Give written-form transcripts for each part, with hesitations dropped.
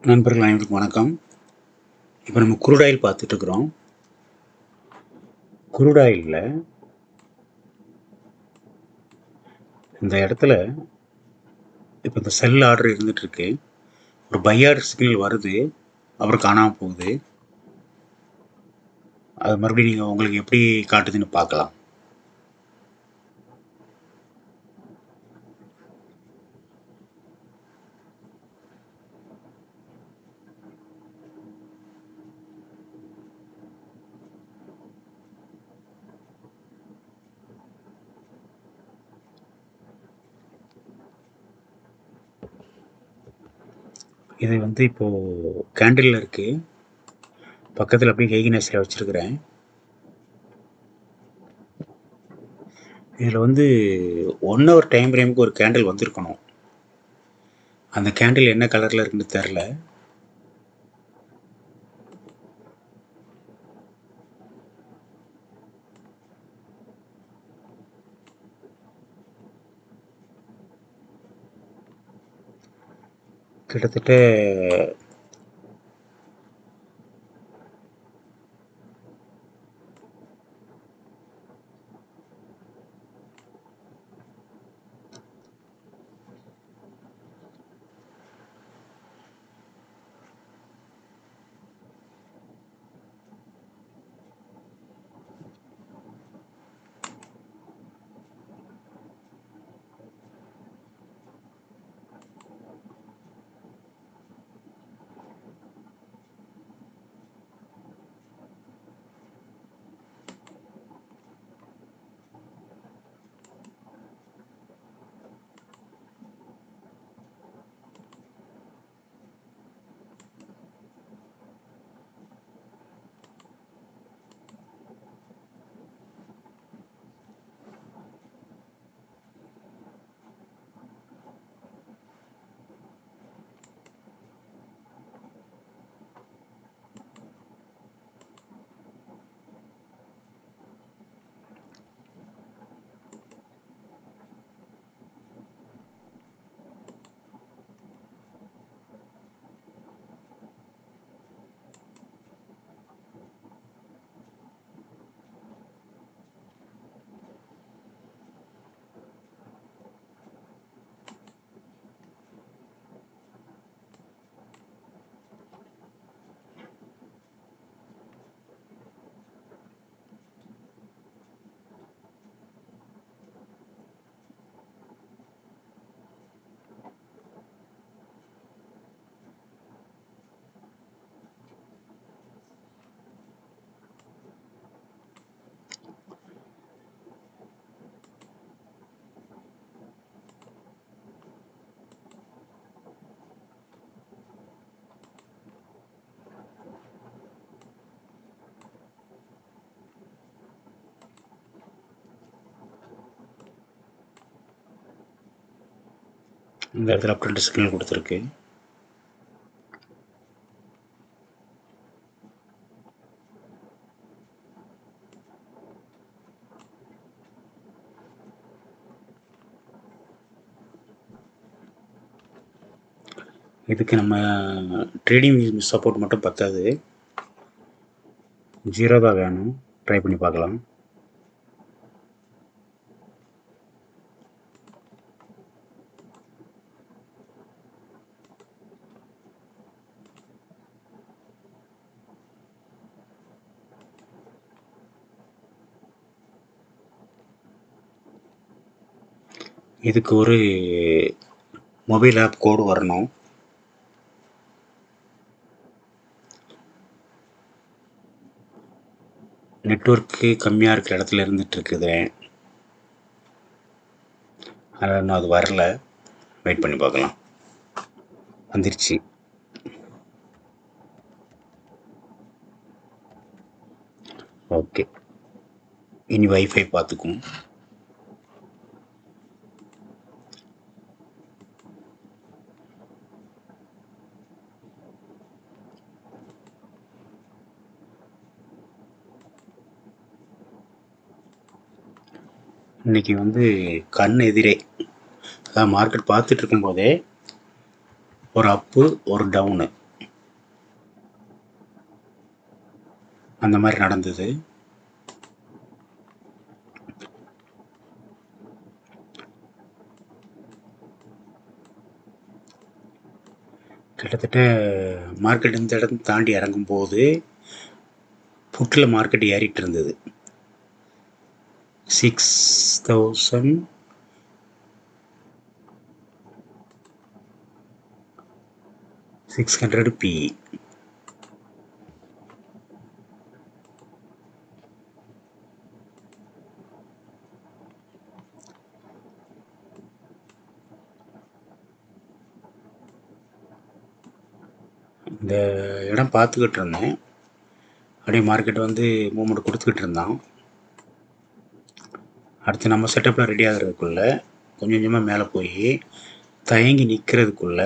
நண்பர்கள் அனைவருக்கும் வணக்கம். இப்போ நம்ம குரூட் ஆயில் பார்த்துட்ருக்குறோம். குரூட் ஆயிலில் இந்த இடத்துல இப்போ இந்த செல் ஆர்டர் இருந்துகிட்ருக்கு. ஒரு பை ஆர்டர் சிக்னல் வருது, அப்புறம் காணாமல் போகுது. அது மறுபடியும் நீங்கள் உங்களுக்கு எப்படி காட்டுதுன்னு பார்க்கலாம். இது வந்து இப்போது கேண்டிலில் இருக்குது. பக்கத்தில் அப்படியே ஹெய்கினஸில் வச்சுருக்கிறேன். இதில் வந்து 1 ஹவர் டைம் ஃப்ரேமுக்கு ஒரு கேண்டில் வந்திருக்கணும். அந்த கேண்டில் என்ன கலரில் இருக்குன்னு தெரில. கிட்டத்தட்ட இந்த இடத்துல பிரிண்ட் சிக்னல் கொடுத்துருக்கு. இதுக்கு நம்ம ட்ரேடிங் சப்போர்ட் மட்டும் பத்தாது, 0 தான் வேணும். ட்ரை பண்ணி பார்க்கலாம். இதுக்கு ஒரு மொபைல் ஆப் கோடு வரணும். நெட்வொர்க்கு கம்மியாக இருக்கிற இடத்துல இருந்துகிட்ருக்குது, அதனால் இன்னும் அது வரல. வெயிட் பண்ணி பார்க்கலாம். வந்துருச்சு. ஓகே, இனி வைஃபை பார்த்துக்கும். இன்றைக்கி வந்து கண் எதிரே, அதான் மார்க்கெட் பார்த்துட்டு இருக்கும்போதே ஒரு அப்பு ஒரு டவுனு, அந்த மாதிரி நடந்தது. கிட்டத்தட்ட மார்க்கெட் இந்த இடம் தாண்டி இறங்கும்போது புட்டில் மார்க்கெட் ஏறிட்டு இருந்தது. 6,600 PE. இந்த இடம் பார்த்துக்கிட்டு இருந்தேன். அப்படியே மார்க்கெட் வந்து மூவ்மெண்ட் கொடுத்துக்கிட்டு இருந்தான். அடுத்து நம்ம செட்டப்பில் ரெடி ஆகிறதுக்குள்ள கொஞ்சம் கொஞ்சமாக மேலே போய் தயங்கி நிற்கிறதுக்குள்ள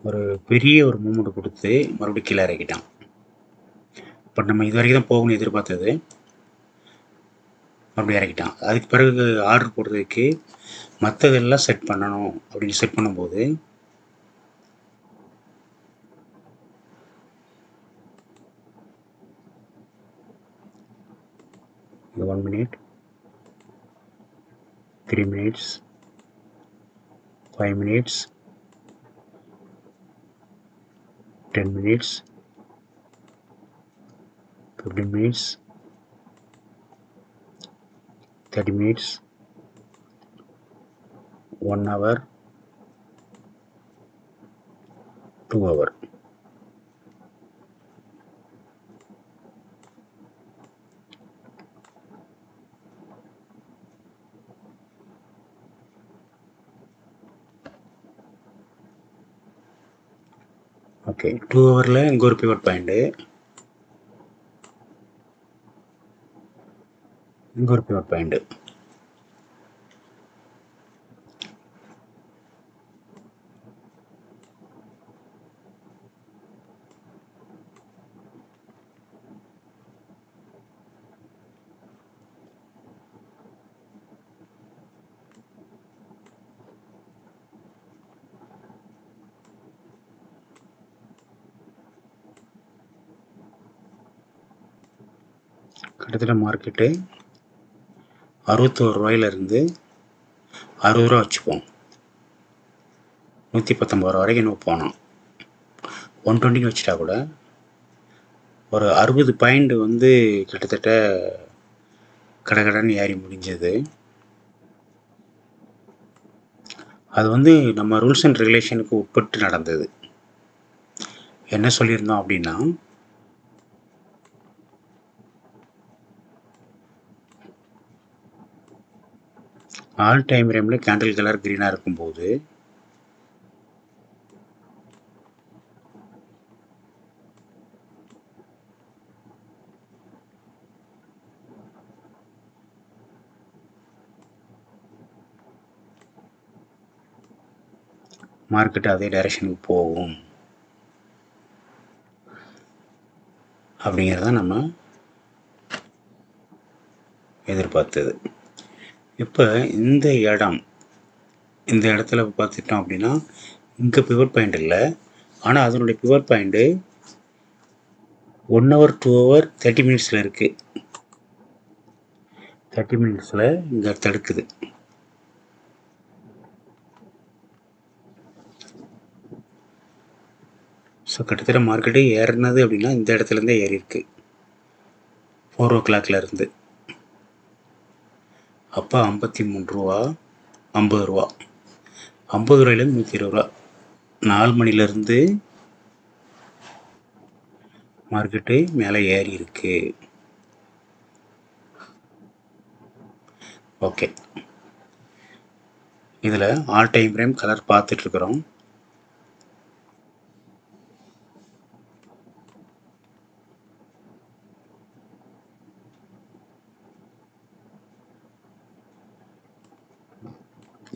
ஒரு பெரிய ஒரு மூவ்மெண்ட் கொடுத்து மறுபடியும் கீழே இறக்கிட்டான். பட் நம்ம இது வரைக்கும் தான் போகணும்னு எதிர்பார்த்தது, மறுபடியும் இறக்கிட்டான். அதுக்கு பிறகு ஆர்டர் போடுறதுக்கு மற்றதெல்லாம் செட் பண்ணணும் அப்படின்னு செட் பண்ணும்போது இது 1 minute, 3 minutes, 5 minutes, 10 minutes, 15 minutes, 30 minutes, 1 hour, 2 hour. Okay, 2 ஹவரில் இங்கே ஒரு பிவட் பாயிண்ட்டு, இங்கே ஒரு பிவட் பாயிண்ட்டு. கிட்டத்தட்ட மார்க்கெட்டு 61 ரூபாயிலிருந்து 60 ரூபா வச்சுப்போம், 119 ரூபா வரைக்கும் இன்னும் போனோம். 120 வச்சுட்டா கூட ஒரு 60 பாயிண்ட் வந்து கிட்டத்தட்ட கடகடன்னு ஏறி முடிஞ்சது. அது வந்து நம்ம ரூல்ஸ் அண்ட் ரெகுலேஷனுக்கு உட்பட்டு நடந்தது. என்ன சொல்லியிருந்தோம் அப்படின்னா, ஆல் டைம் ஃப்ரேமில் கேண்டில் கலர் க்ரீனாக இருக்கும்போது மார்க்கெட் அதே டைரெக்ஷனுக்கு போகும் அப்படிங்கிறத நம்ம எதிர்பார்த்தது. இப்போ இந்த இடத்துல பார்த்துட்டோம் அப்படின்னா இங்கே பிவட் பாயிண்ட் இல்லை, ஆனால் அதனுடைய பிவட் பாயிண்ட்டு 1 hour, 2 hour, 30 minutesல இருக்குது. 30 minutesல இங்கே தடுக்குது. ஸோ கிட்டத்தட்ட மார்க்கெட்டு ஏறினது அப்படின்னா இந்த இடத்துலேருந்தே ஏறி இருக்கு, 4 o'clock இருந்து. அப்போ 53 ரூபா, 50 ரூபா, 50 ரூபாயிலேருந்து 120 ரூபா, 4 மணிலேருந்து மார்க்கெட்டு மேலே ஏறி இருக்கு. ஓகே, இதில் ஆல் டைம் ஃப்ரேம் கலர் பார்த்துட்ருக்குறோம்.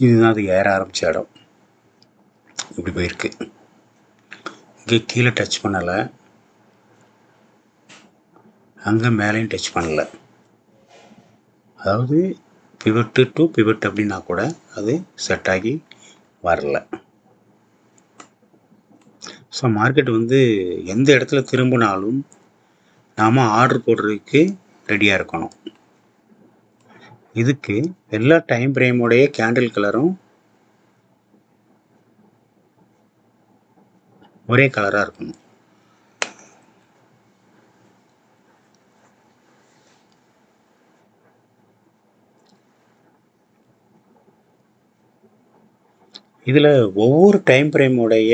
இதுதான் அது ஏற ஆரம்பித்த இடம். இப்படி போயிருக்கு. இங்கே கீழே டச் பண்ணலை, அங்கே மேலேயும் டச் பண்ணலை. அதாவது பிவட்டு டு பிவட் அப்படின்னா கூட அது செட் ஆகி வரல. ஸோ மார்க்கெட் வந்து எந்த இடத்துல திரும்பினாலும் நாம் ஆர்டர் போடுறதுக்கு ரெடியாக இருக்கணும். இதுக்கு எல்லா டைம் ஃப்ரேமுடைய கேண்டில் கலரும் ஒரே கலராக இருக்கணும். இதில் ஒவ்வொரு டைம் ஃப்ரேமுடைய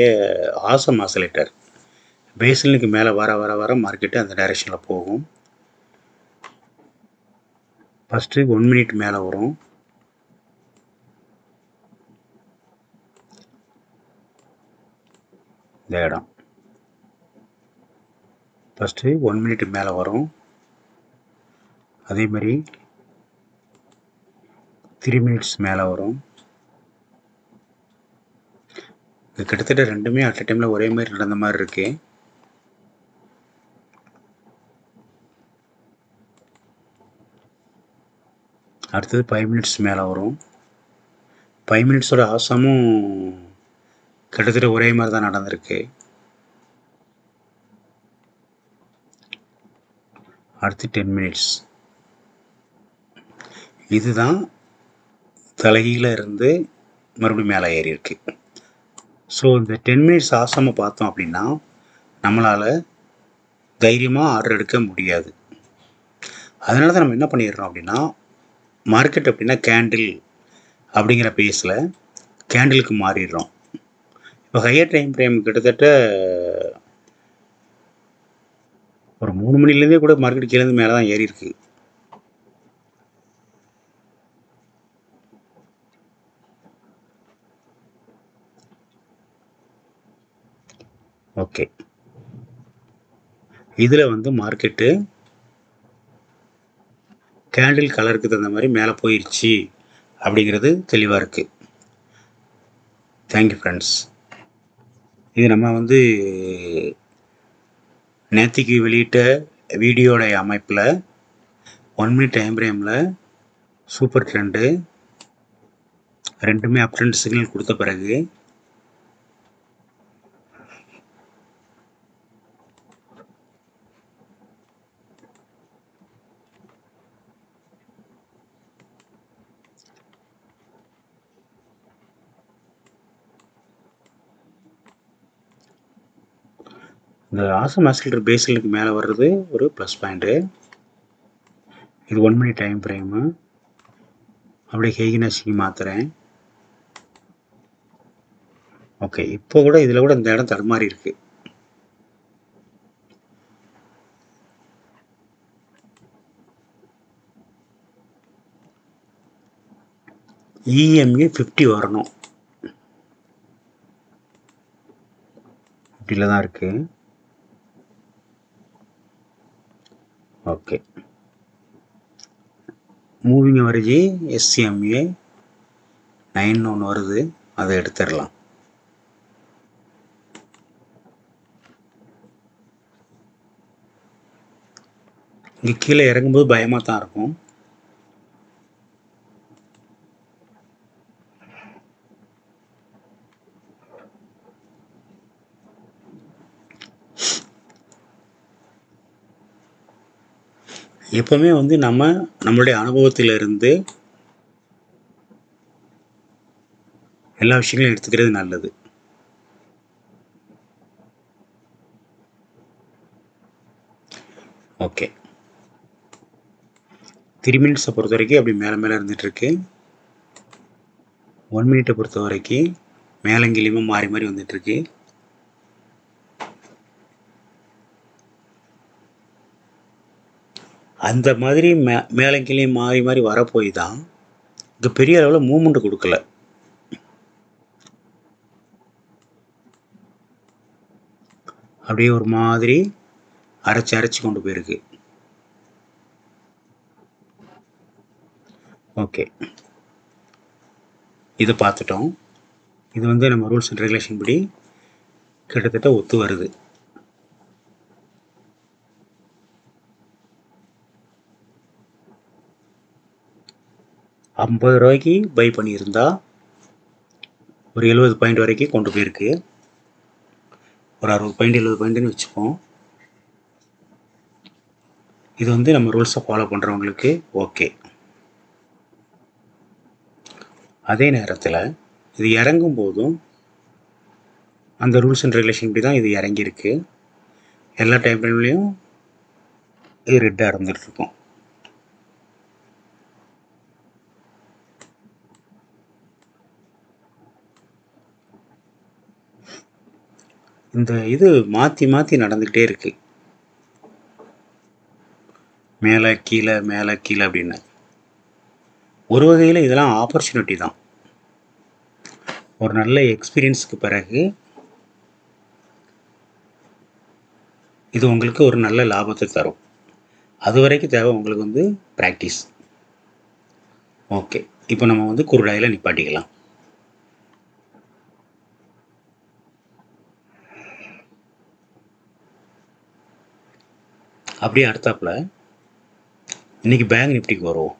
ஆசம் ஆசிலேட்டர் பேஸ்லைனுக்கு மேலே வர வர வர மார்க்கெட்டு அந்த டைரெக்ஷனில் போகும். ஃபஸ்ட்டு 1 மினிட் மேலே வரும். இந்த இடம் ஃபஸ்ட்டு 1 மினிட் மேலே வரும். அதே மாதிரி 3 மினிட்ஸ் மேலே வரும். இது கிட்டத்தட்ட ரெண்டுமே அட் அ டைமில் ஒரே மாதிரி நடந்த மாதிரி இருக்கு. அடுத்தது 5 மினிட்ஸ் மேலே வரும். 5 மினிட்ஸோட ஆசமும் கிட்டத்தட்ட ஒரே மாதிரி தான் நடந்திருக்கு. அடுத்து 10 மினிட்ஸ். இதுதான் தலைகீழ இருந்து மறுபடியும் மேலே ஏறி இருக்கு. ஸோ இந்த 10 மினிட்ஸ் ஆசமை பார்த்தோம் அப்படின்னா நம்மளால் தைரியமாக ஆர்டர் எடுக்க முடியாது. அதனால தான் நம்ம என்ன பண்ணிடுறோம் அப்படின்னா, மார்க்கெட் அப்படின்னா கேண்டில் அப்படிங்கிற பேஸில் கேண்டிலுக்கு மாறிடுறோம். இப்போ ஹையர் டைம் ஃப்ரேம் கிட்டத்தட்ட ஒரு 3 மணிலேருந்தே கூட மார்க்கெட் கீழேருந்து மேலே தான் ஏறி இருக்கு. ஓகே, இதில் வந்து மார்க்கெட்டு கேண்டில் கலருக்கு தகுந்த மாதிரி மேலே போயிடுச்சு அப்படிங்கிறது தெளிவாக இருக்குது. Thank you friends. இது நம்ம வந்து நேற்றுக்கு வெளியிட்ட வீடியோடைய அமைப்பில் 1 மினிட் டைம் ஃப்ரேமில் சூப்பர் ட்ரெண்டு ரெண்டுமே அப் ட்ரெண்ட் சிக்னல் கொடுத்த பிறகு இந்த ஆசம் ஆசிலேட்டர் பேஸ்லைனுக்கு மேலே வர்றது ஒரு ப்ளஸ் பாயிண்ட்டு. இது 1 மினிட் டைம் ஃப்ரேமு. அப்படியே ஹெய்கினஸிக்கு மாற்றுறேன். ஓகே, இப்போ கூட இதில் கூட இந்த இடம் தடுமாறி இருக்கு. EMA 50 வரணும். இப்படில தான் இருக்கு. ஓகே, மூவிங் அவரேஜ் SMA 9 ஒன்று வருது, அதை எடுத்துடலாம். இங்கே கீழே இறங்கும்போது பயமாக தான் இருக்கும். எப்பவுமே வந்து நம்மளுடைய அனுபவத்திலிருந்து எல்லா விஷயங்களையும் எடுத்துக்கிறது நல்லது. ஓகே, 3 மினிட்ஸை பொறுத்த வரைக்கும் அப்படி மேலே மேலே இருந்துகிட்ருக்கு. 1 மினிட்டை பொறுத்த வரைக்கும் மேலங்கிலியுமா மாறி மாறி வந்துட்டுருக்கு. அந்த மாதிரி மேலங்கிலையும் மாறி மாறி வரப்போய் தான் இங்கே பெரிய அளவில் மூவ்மெண்ட் கொடுக்கல. அப்படியே ஒரு மாதிரி அரைச்சி கொண்டு போயிருக்கு. ஓகே, இதை பார்த்துட்டோம். இது வந்து நம்ம ரூல்ஸ் அண்ட் ரெகுலேஷன் படி கிட்டத்தட்ட ஒத்து வருது. ₹50 பை பண்ணியிருந்தா ஒரு 70 பாயிண்ட் வரைக்கும் கொண்டு போயிருக்கு. ஒரு 60 பாயிண்ட் 70 பாயிண்ட்டுன்னு வச்சுப்போம். இது வந்து நம்ம ரூல்ஸை ஃபாலோ பண்ணுறவங்களுக்கு ஓகே. அதே நேரத்தில் இது இறங்கும் போதும் அந்த ரூல்ஸ் அண்ட் ரெகுலேஷன் இப்படி தான் இது இறங்கியிருக்கு. எல்லா டைம்லையும் இது ரெட்டாக இருந்துகிட்ருக்கும். இந்த இது மாற்றி மாற்றி நடந்துக்கிட்டே இருக்கு, மேலே கீழே மேலே கீழே அப்படின்னு. ஒரு வகையில் இதெல்லாம் ஆப்பர்ச்சுனிட்டி தான். ஒரு நல்ல எக்ஸ்பீரியன்ஸுக்கு பிறகு இது உங்களுக்கு ஒரு நல்ல லாபத்தை தரும். அது வரைக்கும் தேவை உங்களுக்கு வந்து ப்ராக்டிஸ். ஓகே, இப்போ நம்ம வந்து குருடாயில் நிப்பாட்டிக்கலாம். அப்படியே அடுத்தாப்புல இன்றைக்கி பேங்க் நிஃப்டிக்கு வருவோம்.